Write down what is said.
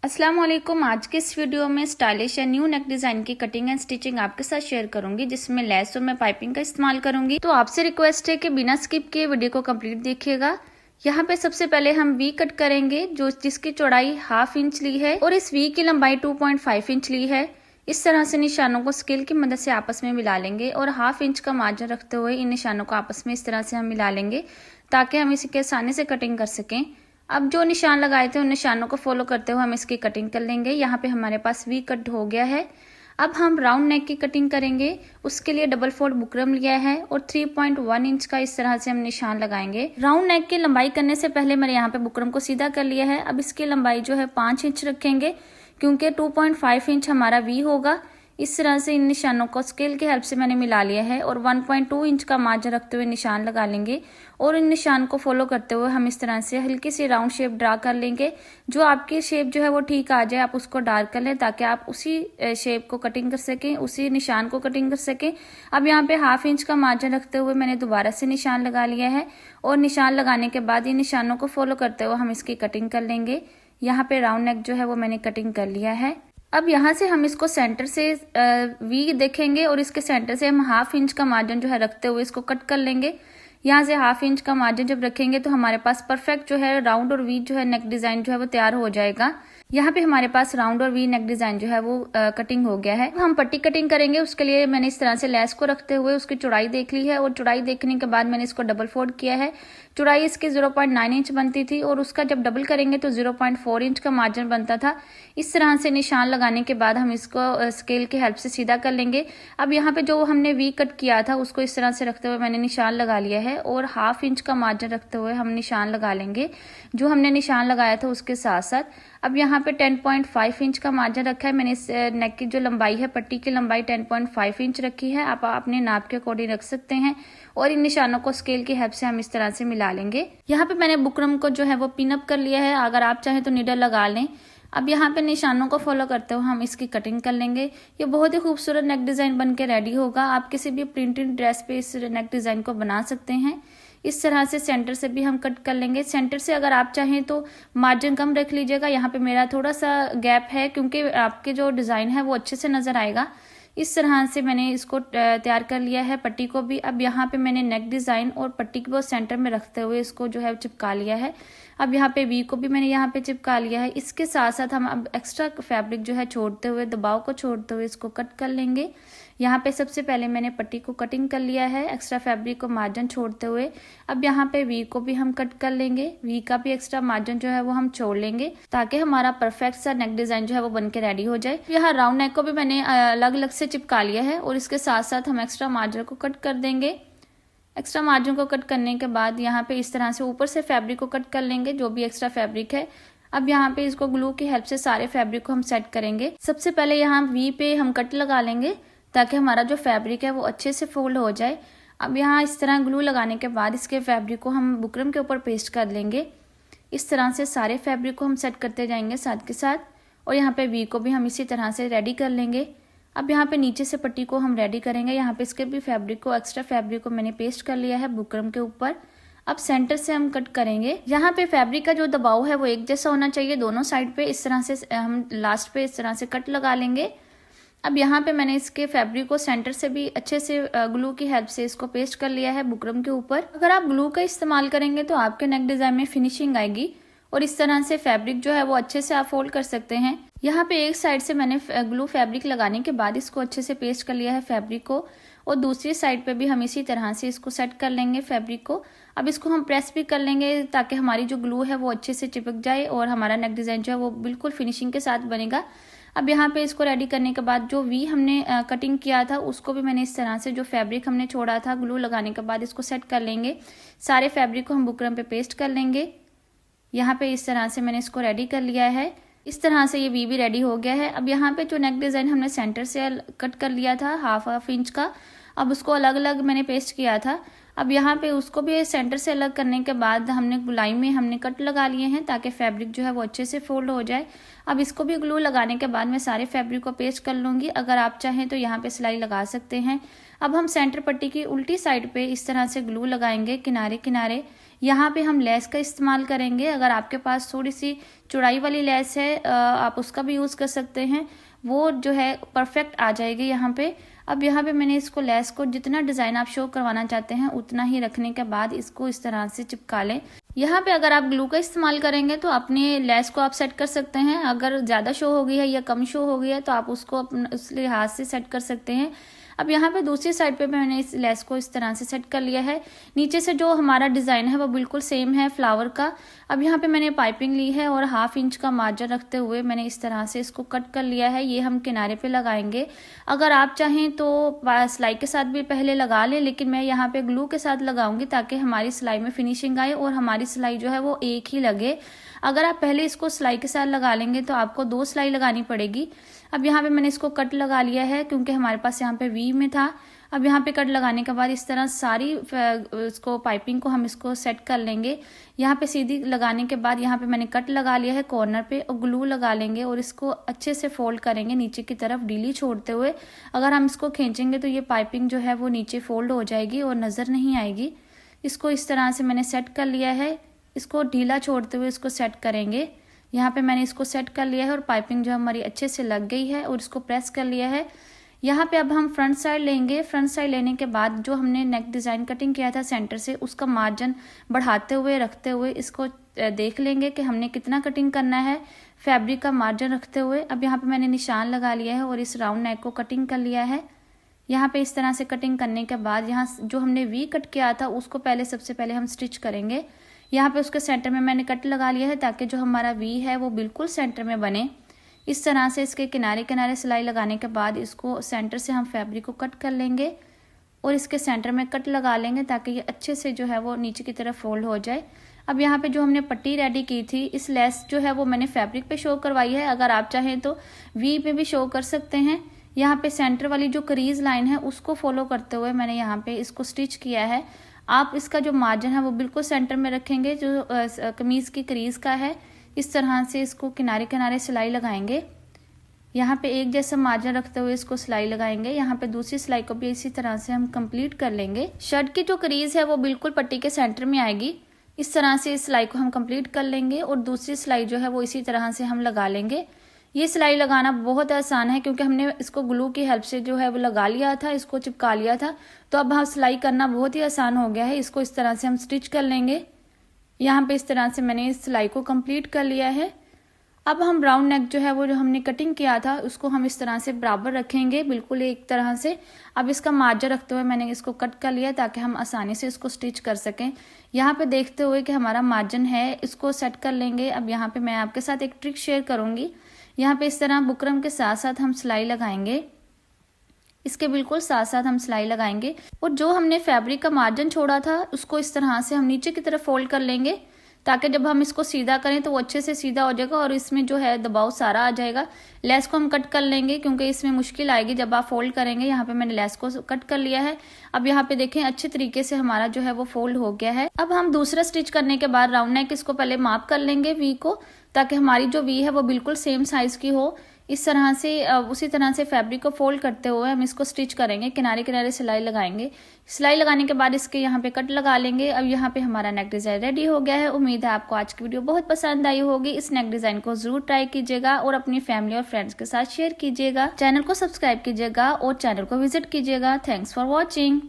अस्सलाम वालेकुम। आज के इस वीडियो में स्टाइलिश या न्यू नेक डिजाइन की कटिंग एंड स्टिचिंग आपके साथ शेयर करूंगी, जिसमें लेस और मैं पाइपिंग का इस्तेमाल करूंगी। तो आपसे रिक्वेस्ट है कि बिना स्किप किए वीडियो को कंप्लीट देखिएगा। यहाँ पे सबसे पहले हम वी कट करेंगे, जिसकी चौड़ाई 1/2 इंच ली है और इस वी की लंबाई 2.5 इंच ली है। इस तरह से निशानों को स्केल की मदद से आपस में मिला लेंगे और 1/2 इंच का मार्जिन रखते हुए इन निशानों को आपस में इस तरह से हम मिला लेंगे ताकि हम इसके आसानी से कटिंग कर सकें। अब जो निशान लगाए थे उन निशानों को फॉलो करते हुए हम इसकी कटिंग कर लेंगे। यहाँ पे हमारे पास वी कट हो गया है। अब हम राउंड नेक की कटिंग करेंगे। उसके लिए डबल फोल्ड बुकरम लिया है और 3.1 इंच का इस तरह से हम निशान लगाएंगे। राउंड नेक की लंबाई करने से पहले मैंने यहाँ पे बुकरम को सीधा कर लिया है। अब इसकी लंबाई जो है 5 इंच रखेंगे, क्योंकि 2.5 इंच हमारा वी होगा। इस तरह से इन निशानों को स्केल की हेल्प से मैंने मिला लिया है और 1.2 इंच का मार्जिन रखते हुए निशान लगा लेंगे और इन निशान को फॉलो करते हुए हम इस तरह से हल्की सी राउंड शेप ड्रा कर लेंगे। जो आपकी शेप जो है वो ठीक आ जाए, आप उसको डार्क कर लें ताकि आप उसी शेप को कटिंग कर सकें, उसी निशान को कटिंग कर सकें। अब यहाँ पे 1/2 इंच का मार्जिन रखते हुए मैंने दोबारा से निशान लगा लिया है और निशान लगाने के बाद इन निशानों को फॉलो करते हुए हम इसकी कटिंग कर लेंगे। यहाँ पे राउंड नेक जो है वो मैंने कटिंग कर लिया है। अब यहाँ से हम इसको सेंटर से वी देखेंगे और इसके सेंटर से हम 1/2 इंच का मार्जिन जो है रखते हुए इसको कट कर लेंगे। यहाँ से 1/2 इंच का मार्जिन जब रखेंगे तो हमारे पास परफेक्ट जो है राउंड और वी जो है नेक डिजाइन जो है वो तैयार हो जाएगा। यहाँ पे हमारे पास राउंड और वी नेक डिजाइन जो है वो कटिंग हो गया है। हम पट्टी कटिंग करेंगे। उसके लिए मैंने इस तरह से लेस को रखते हुए उसकी चौड़ाई देख ली है और चौड़ाई देखने के बाद मैंने इसको डबल फोल्ड किया है। चौड़ाई इसकी 0.9 इंच बनती थी और उसका जब डबल करेंगे तो 0.4 इंच का मार्जिन बनता था। इस तरह से निशान लगाने के बाद हम इसको स्केल की हेल्प से सीधा कर लेंगे। अब यहाँ पे जो हमने वी कट किया था उसको इस तरह से रखते हुए मैंने निशान लगा लिया है और 1/2 इंच का मार्जिन रखते हुए हम निशान लगा लेंगे जो हमने निशान लगाया था उसके साथ साथ। अब यहाँ पे 10.5 इंच का मार्जिन रखा है मैंने। इस नेक की जो लंबाई है, पट्टी की लंबाई 10.5 इंच रखी है। आप अपने नाप के अकॉर्डिंग रख सकते हैं और इन निशानों को स्केल की हेल्प से हम इस तरह से मिला लेंगे। यहाँ पे मैंने बुकरम को जो है वो पिन अप कर लिया है। अगर आप चाहें तो नीडल लगा लें। अब यहाँ पे निशानों को फॉलो करते हुए हम इसकी कटिंग कर लेंगे। ये बहुत ही खूबसूरत नेक डिजाइन बन के रेडी होगा। आप किसी भी प्रिंटेड ड्रेस पे इस नेक डिजाइन को बना सकते हैं। इस तरह से सेंटर से भी हम कट कर लेंगे। सेंटर से अगर आप चाहें तो मार्जिन कम रख लीजिएगा। यहाँ पे मेरा थोड़ा सा गैप है क्योंकि आपके जो डिजाइन है वो अच्छे से नजर आएगा। इस तरह से मैंने इसको तैयार कर लिया है पट्टी को भी। अब यहाँ पे मैंने नेक डिजाइन और पट्टी को सेंटर में रखते हुए इसको जो है चिपका लिया है। अब यहाँ पे वी को भी मैंने यहाँ पे चिपका लिया है। इसके साथ साथ हम अब एक्स्ट्रा फैब्रिक जो है छोड़ते हुए, दबाव को छोड़ते हुए इसको कट कर लेंगे। यहाँ पे सबसे पहले मैंने पट्टी को कटिंग कर लिया है एक्स्ट्रा फैब्रिक को मार्जिन छोड़ते हुए। अब यहाँ पे वी को भी हम कट कर लेंगे। वी का भी एक्स्ट्रा मार्जिन जो है वो हम छोड़ लेंगे ताकि हमारा परफेक्ट सा नेक डिजाइन जो है वो बन के रेडी हो जाए। यहाँ राउंड नेक को भी मैंने अलग अलग से चिपका लिया है और इसके साथ साथ हम एक्स्ट्रा मार्जिन को कट कर देंगे। एक्स्ट्रा मार्जिन को कट करने के बाद यहाँ पे इस तरह से ऊपर से फैब्रिक को कट कर लेंगे, जो भी एक्स्ट्रा फैब्रिक है। अब यहाँ पे इसको ग्लू की हेल्प से सारे फैब्रिक को हम सेट करेंगे। सबसे पहले यहाँ वी पे हम कट लगा लेंगे ताकि हमारा जो फैब्रिक है वो अच्छे से फोल्ड हो जाए। अब यहाँ इस तरह ग्लू लगाने के बाद इसके फैब्रिक को हम बुकरम के ऊपर पेस्ट कर लेंगे। इस तरह से सारे फैब्रिक को हम सेट करते जाएंगे साथ के साथ और यहाँ पे वी को भी हम इसी तरह से रेडी कर लेंगे। अब यहाँ पे नीचे से पट्टी को हम रेडी करेंगे। यहाँ पे इसके भी फैब्रिक को, एक्स्ट्रा फैब्रिक को मैंने पेस्ट कर लिया है बुकरम के ऊपर। अब सेंटर से हम कट करेंगे। यहाँ पे फैब्रिक का जो दबाव है वो एक जैसा होना चाहिए दोनों साइड पे। इस तरह से हम लास्ट पे इस तरह से कट लगा लेंगे। अब यहाँ पे मैंने इसके फैब्रिक को सेंटर से भी अच्छे से ग्लू की हेल्प से इसको पेस्ट कर लिया है बुकरम के ऊपर। अगर आप ग्लू का इस्तेमाल करेंगे तो आपके नेक डिजाइन में फिनिशिंग आएगी और इस तरह से फैब्रिक जो है वो अच्छे से आप फोल्ड कर सकते हैं। यहाँ पे एक साइड से मैंने ग्लू फैब्रिक लगाने के बाद इसको अच्छे से पेस्ट कर लिया है फैब्रिक को और दूसरी साइड पे भी हम इसी तरह से इसको सेट कर लेंगे फैब्रिक को। अब इसको हम प्रेस भी कर लेंगे ताकि हमारी जो ग्लू है वो अच्छे से चिपक जाए और हमारा नेक डिजाइन जो है वो बिल्कुल फिनिशिंग के साथ बनेगा। अब यहाँ पे इसको रेडी करने के बाद जो वी हमने कटिंग किया था उसको भी मैंने इस तरह से, जो फैब्रिक हमने छोड़ा था ग्लू लगाने के बाद, इसको सेट कर लेंगे। सारे फैब्रिक को हम बुकरम पे पेस्ट कर लेंगे। यहाँ पे इस तरह से मैंने इसको रेडी कर लिया है। इस तरह से ये वी भी रेडी हो गया है। अब यहाँ पे जो नेक डिजाइन हमने सेंटर से कट कर लिया था 1/2 इंच का, अब उसको अलग अलग मैंने पेस्ट किया था। अब यहाँ पे उसको भी सेंटर से अलग करने के बाद हमने गुलाई में हमने कट लगा लिए हैं ताकि फैब्रिक जो है वो अच्छे से फोल्ड हो जाए। अब इसको भी ग्लू लगाने के बाद मैं सारे फैब्रिक को पेस्ट कर लूंगी। अगर आप चाहें तो यहाँ पे सिलाई लगा सकते हैं। अब हम सेंटर पट्टी की उल्टी साइड पे इस तरह से ग्लू लगाएंगे किनारे किनारे। यहाँ पे हम लेस का इस्तेमाल करेंगे। अगर आपके पास थोड़ी सी चौड़ाई वाली लेस है आप उसका भी यूज़ कर सकते हैं, वो जो है परफेक्ट आ जाएगी यहाँ पे। अब यहाँ पे मैंने इसको लेस को जितना डिज़ाइन आप शो करवाना चाहते हैं उतना ही रखने के बाद इसको इस तरह से चिपका लें। यहाँ पे अगर आप ग्लू का इस्तेमाल करेंगे तो अपने लेस को आप सेट कर सकते हैं। अगर ज़्यादा शो हो गई है या कम शो हो गई है तो आप उसको अपने उस लिहाज से सेट कर सकते हैं। अब यहाँ पे दूसरी साइड पे मैंने इस लेस को इस तरह से सेट कर लिया है। नीचे से जो हमारा डिज़ाइन है वो बिल्कुल सेम है फ्लावर का। अब यहाँ पे मैंने पाइपिंग ली है और 1/2 इंच का मार्जिन रखते हुए मैंने इस तरह से इसको कट कर लिया है। ये हम किनारे पे लगाएंगे। अगर आप चाहें तो सिलाई के साथ भी पहले लगा लें, लेकिन मैं यहाँ पे ग्लू के साथ लगाऊंगी ताकि हमारी सिलाई में फिनिशिंग आए और हमारी सिलाई जो है वो एक ही लगे। अगर आप पहले इसको सिलाई के साथ लगा लेंगे तो आपको 2 सिलाई लगानी पड़ेगी। अब यहाँ पे मैंने इसको कट लगा लिया है क्योंकि हमारे पास यहाँ पे वी में था। अब यहाँ पे कट लगाने के बाद इस तरह सारी इसको पाइपिंग को हम इसको सेट कर लेंगे। यहाँ पे सीधी लगाने के बाद यहाँ पे मैंने कट लगा लिया है कॉर्नर पे और ग्लू लगा लेंगे और इसको अच्छे से फोल्ड करेंगे नीचे की तरफ ढीली छोड़ते हुए। अगर हम इसको खींचेंगे तो ये पाइपिंग जो है वो नीचे फोल्ड हो जाएगी और नज़र नहीं आएगी। इसको इस तरह से मैंने सेट कर लिया है। इसको ढीला छोड़ते हुए इसको सेट करेंगे। यहाँ पे मैंने इसको सेट कर लिया है और पाइपिंग जो हमारी अच्छे से लग गई है और इसको प्रेस कर लिया है। यहाँ पे अब हम फ्रंट साइड लेंगे। फ्रंट साइड लेने के बाद जो हमने नेक डिज़ाइन कटिंग किया था सेंटर से, उसका मार्जिन बढ़ाते हुए रखते हुए इसको देख लेंगे कि हमने कितना कटिंग करना है फैब्रिक का मार्जिन रखते हुए। अब यहाँ पे मैंने निशान लगा लिया है और इस राउंड नेक को कटिंग कर लिया है। यहाँ पे इस तरह से कटिंग करने के बाद यहाँ जो हमने वी कट किया था उसको सबसे पहले हम स्टिच करेंगे। यहाँ पे उसके सेंटर में मैंने कट लगा लिया है ताकि जो हमारा वी है वो बिल्कुल सेंटर में बने। इस तरह से इसके किनारे किनारे सिलाई लगाने के बाद इसको सेंटर से हम फैब्रिक को कट कर लेंगे और इसके सेंटर में कट लगा लेंगे ताकि ये अच्छे से जो है वो नीचे की तरफ फोल्ड हो जाए। अब यहाँ पे जो हमने पट्टी रेडी की थी, इस लेस जो है वो मैंने फैब्रिक पे शो करवाई है। अगर आप चाहें तो वी पे भी शो कर सकते हैं। यहाँ पे सेंटर वाली जो क्रीज लाइन है उसको फॉलो करते हुए मैंने यहाँ पे इसको स्टिच किया है। आप इसका जो मार्जिन है वो बिल्कुल सेंटर में रखेंगे जो कमीज की क्रीज का है। इस तरह से इसको किनारे किनारे सिलाई लगाएंगे। यहाँ पे एक जैसा मार्जिन रखते हुए इसको सिलाई लगाएंगे। यहाँ पे दूसरी सिलाई को भी इसी तरह से हम कंप्लीट कर लेंगे। शर्ट की जो क्रीज है वो बिल्कुल पट्टी के सेंटर में आएगी। इस तरह से इस सिलाई को हम कंप्लीट कर लेंगे और दूसरी सिलाई जो है वो इसी तरह से हम लगा लेंगे। ये सिलाई लगाना बहुत आसान है क्योंकि हमने इसको ग्लू की हेल्प से जो है वो लगा लिया था, इसको चिपका लिया था, तो अब हम सिलाई करना बहुत ही आसान हो गया है। इसको इस तरह से हम स्टिच कर लेंगे। यहाँ पे इस तरह से मैंने इस सिलाई को कंप्लीट कर लिया है। अब हम राउंड नेक जो है वो जो हमने कटिंग किया था उसको हम इस तरह से बराबर रखेंगे, बिल्कुल एक तरह से। अब इसका मार्जिन रखते हुए मैंने इसको कट कर लिया ताकि हम आसानी से इसको स्टिच कर सकें। यहाँ पे देखते हुए कि हमारा मार्जिन है इसको सेट कर लेंगे। अब यहाँ पे मैं आपके साथ एक ट्रिक शेयर करूंगी। यहाँ पे इस तरह बुकरम के साथ साथ हम सिलाई लगाएंगे, इसके बिल्कुल साथ साथ हम सिलाई लगाएंगे और जो हमने फैब्रिक का मार्जिन छोड़ा था उसको इस तरह से हम नीचे की तरफ फोल्ड कर लेंगे ताकि जब हम इसको सीधा करें तो वो अच्छे से सीधा हो जाएगा और इसमें जो है दबाव सारा आ जाएगा। लेस को हम कट कर लेंगे क्योंकि इसमें मुश्किल आएगी जब आप फोल्ड करेंगे। यहाँ पे मैंने लेस को कट कर लिया है। अब यहाँ पे देखें अच्छे तरीके से हमारा जो है वो फोल्ड हो गया है। अब हम दूसरा स्टिच करने के बाद राउंड नेक इसको पहले माप कर लेंगे वी को, ताकि हमारी जो वी है वो बिल्कुल सेम साइज की हो। इस तरह से उसी तरह से फैब्रिक को फोल्ड करते हुए हम इसको स्टिच करेंगे, किनारे किनारे सिलाई लगाएंगे। सिलाई लगाने के बाद इसके यहाँ पे कट लगा लेंगे। अब यहाँ पे हमारा नेक डिजाइन रेडी हो गया है। उम्मीद है आपको आज की वीडियो बहुत पसंद आई होगी। इस नेक डिजाइन को जरूर ट्राई कीजिएगा और अपनी फैमिली और फ्रेंड्स के साथ शेयर कीजिएगा। चैनल को सब्सक्राइब कीजिएगा और चैनल को विजिट कीजिएगा। Thanks for watching.